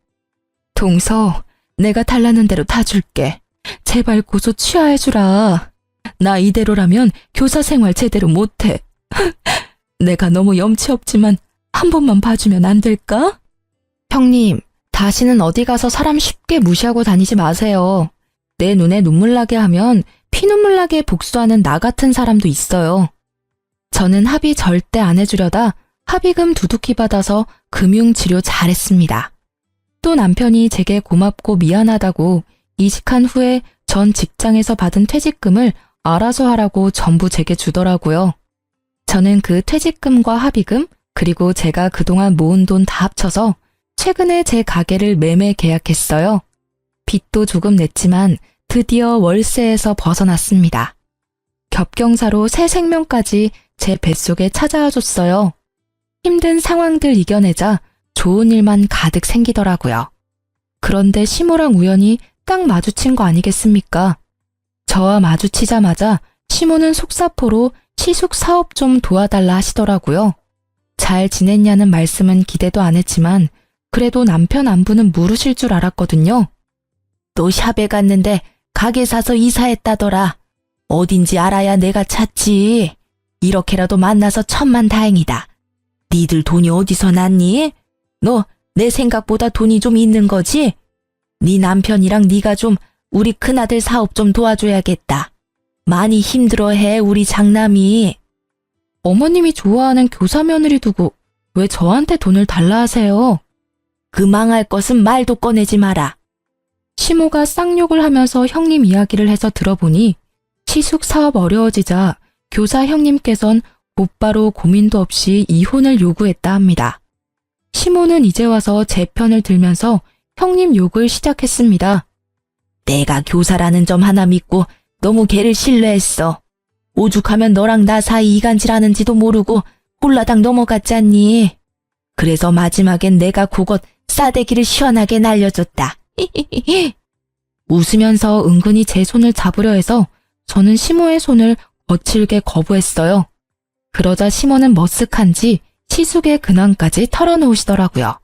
A: 동서, 내가 달라는 대로 다 줄게. 제발 고소 취하해주라. 나 이대로라면 교사 생활 제대로 못해. 내가 너무 염치 없지만 한 번만 봐주면 안 될까? 형님, 다시는 어디 가서 사람 쉽게 무시하고 다니지 마세요. 내 눈에 눈물 나게 하면 피눈물 나게 복수하는 나 같은 사람도 있어요. 저는 합의 절대 안 해주려다 합의금 두둑히 받아서 금융치료 잘했습니다. 또 남편이 제게 고맙고 미안하다고 이직한 후에 전 직장에서 받은 퇴직금을 알아서 하라고 전부 제게 주더라고요. 저는 그 퇴직금과 합의금 그리고 제가 그동안 모은 돈 다 합쳐서 최근에 제 가게를 매매 계약했어요. 빚도 조금 냈지만 드디어 월세에서 벗어났습니다. 겹경사로 새 생명까지 제 뱃속에 찾아와 줬어요. 힘든 상황들 이겨내자 좋은 일만 가득 생기더라고요. 그런데 시모랑 우연히 딱 마주친 거 아니겠습니까? 저와 마주치자마자 시모는 속사포로 시숙 사업 좀 도와달라 하시더라고요. 잘 지냈냐는 말씀은 기대도 안 했지만 그래도 남편 안부는 물으실 줄 알았거든요. 또 샵에 갔는데 가게 사서 이사했다더라. 어딘지 알아야 내가 찾지. 이렇게라도 만나서 천만다행이다.
B: 니들 돈이 어디서 났니? 너 내 생각보다 돈이 좀 있는 거지? 네 남편이랑 네가 좀 우리 큰아들 사업 좀 도와줘야겠다. 많이 힘들어해 우리 장남이.
A: 어머님이 좋아하는 교사 며느리 두고 왜 저한테 돈을 달라 하세요?
B: 그 망할 것은 말도 꺼내지 마라.
A: 시모가 쌍욕을 하면서 형님 이야기를 해서 들어보니 시숙 사업 어려워지자 교사 형님께선 곧바로 고민도 없이 이혼을 요구했다 합니다. 시모는 이제 와서 제 편을 들면서 형님 욕을 시작했습니다.
B: 내가 교사라는 점 하나 믿고 너무 걔를 신뢰했어. 오죽하면 너랑 나 사이 이간질하는지도 모르고 홀라당 넘어갔잖니. 그래서 마지막엔 내가 그곳 싸대기를 시원하게 날려줬다.
A: 웃으면서 은근히 제 손을 잡으려 해서 저는 시모의 손을 거칠게 거부했어요. 그러자 시모는 머쓱한지 시숙의 근황까지 털어놓으시더라고요.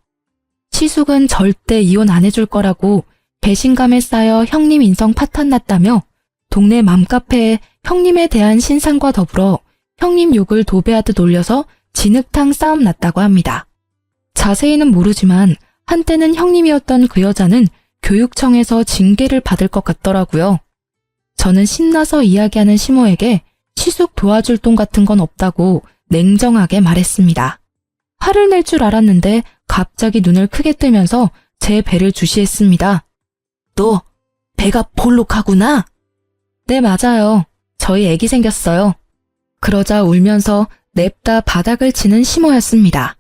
A: 시숙은 절대 이혼 안 해줄 거라고 배신감에 쌓여 형님 인성 파탄났다며 동네 맘카페에 형님에 대한 신상과 더불어 형님 욕을 도배하듯 올려서 진흙탕 싸움 났다고 합니다. 자세히는 모르지만 한때는 형님이었던 그 여자는 교육청에서 징계를 받을 것 같더라고요. 저는 신나서 이야기하는 시모에게 시숙 도와줄 돈 같은 건 없다고 냉정하게 말했습니다. 화를 낼 줄 알았는데 갑자기 눈을 크게 뜨면서 제 배를 주시했습니다.
B: 너 배가 볼록하구나.
A: 네, 맞아요. 저희 애기 생겼어요. 그러자 울면서 냅다 바닥을 치는 시모였습니다.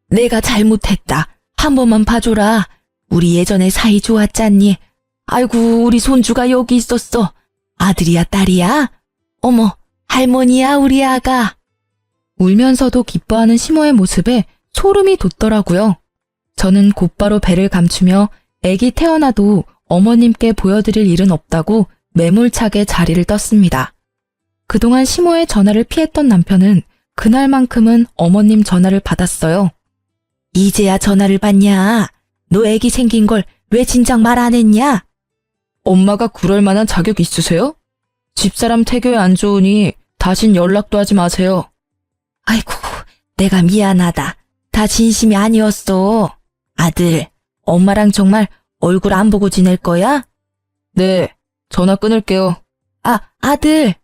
B: 내가 잘못했다. 한 번만 봐줘라. 우리 예전에 사이 좋았잖니. 아이고 우리 손주가 여기 있었어. 아들이야 딸이야? 어머 할머니야 우리 아가.
A: 울면서도 기뻐하는 시모의 모습에 소름이 돋더라고요. 저는 곧바로 배를 감추며 애기 태어나도 어머님께 보여드릴 일은 없다고 매몰차게 자리를 떴습니다. 그동안 시모의 전화를 피했던 남편은 그날만큼은 어머님 전화를 받았어요.
B: 이제야 전화를 받냐? 너 애기 생긴 걸 왜 진작 말 안 했냐?
A: 엄마가 그럴 만한 자격 있으세요? 집사람 태교에 안 좋으니 다신 연락도 하지 마세요.
B: 아이고 내가 미안하다. 다 진심이 아니었어. 아들 엄마랑 정말 얼굴 안 보고 지낼 거야?
A: 네, 전화 끊을게요.
B: 아들.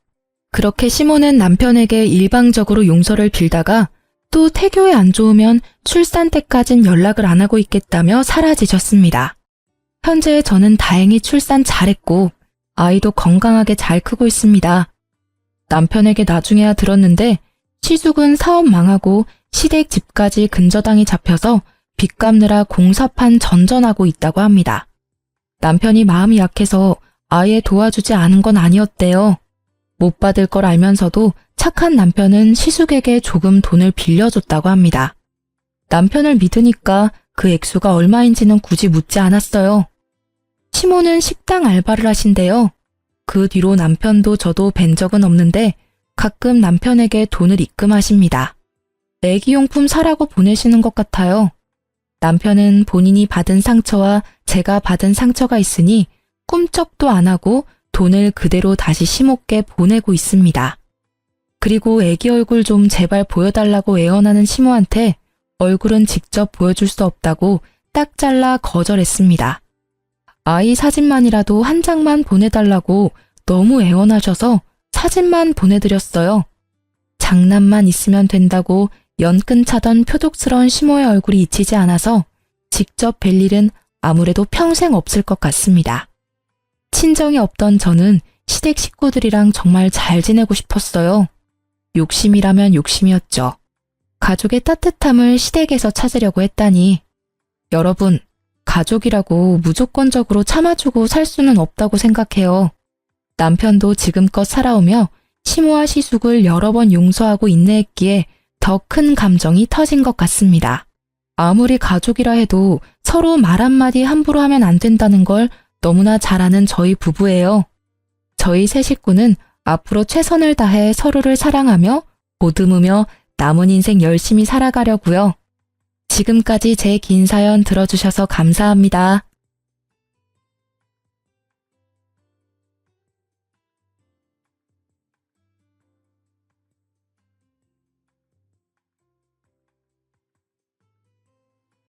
A: 그렇게 시모는 남편에게 일방적으로 용서를 빌다가 또 태교에 안 좋으면 출산 때까진 연락을 안 하고 있겠다며 사라지셨습니다. 현재 저는 다행히 출산 잘했고 아이도 건강하게 잘 크고 있습니다. 남편에게 나중에야 들었는데 시숙은 사업 망하고 시댁 집까지 근저당이 잡혀서 빚 갚느라 공사판 전전하고 있다고 합니다. 남편이 마음이 약해서 아예 도와주지 않은 건 아니었대요. 못 받을 걸 알면서도 착한 남편은 시숙에게 조금 돈을 빌려줬다고 합니다. 남편을 믿으니까 그 액수가 얼마인지는 굳이 묻지 않았어요. 시모는 식당 알바를 하신대요. 그 뒤로 남편도 저도 뵌 적은 없는데 가끔 남편에게 돈을 입금하십니다. 애기용품 사라고 보내시는 것 같아요. 남편은 본인이 받은 상처와 제가 받은 상처가 있으니 꿈쩍도 안 하고 돈을 그대로 다시 시모께 보내고 있습니다. 그리고 애기 얼굴 좀 제발 보여달라고 애원하는 시모한테 얼굴은 직접 보여줄 수 없다고 딱 잘라 거절했습니다. 아이 사진만이라도 한 장만 보내달라고 너무 애원하셔서 사진만 보내드렸어요. 장난만 있으면 된다고 연끈 차던 표독스러운 시모의 얼굴이 잊히지 않아서 직접 뵐 일은 아무래도 평생 없을 것 같습니다. 친정이 없던 저는 시댁 식구들이랑 정말 잘 지내고 싶었어요. 욕심이라면 욕심이었죠. 가족의 따뜻함을 시댁에서 찾으려고 했다니. 여러분, 가족이라고 무조건적으로 참아주고 살 수는 없다고 생각해요. 남편도 지금껏 살아오며 시모와 시숙을 여러 번 용서하고 인내했기에 더 큰 감정이 터진 것 같습니다. 아무리 가족이라 해도 서로 말 한마디 함부로 하면 안 된다는 걸 너무나 잘 아는 저희 부부예요. 저희 세 식구는 앞으로 최선을 다해 서로를 사랑하며 보듬으며 남은 인생 열심히 살아가려고요. 지금까지 제 긴 사연 들어주셔서 감사합니다.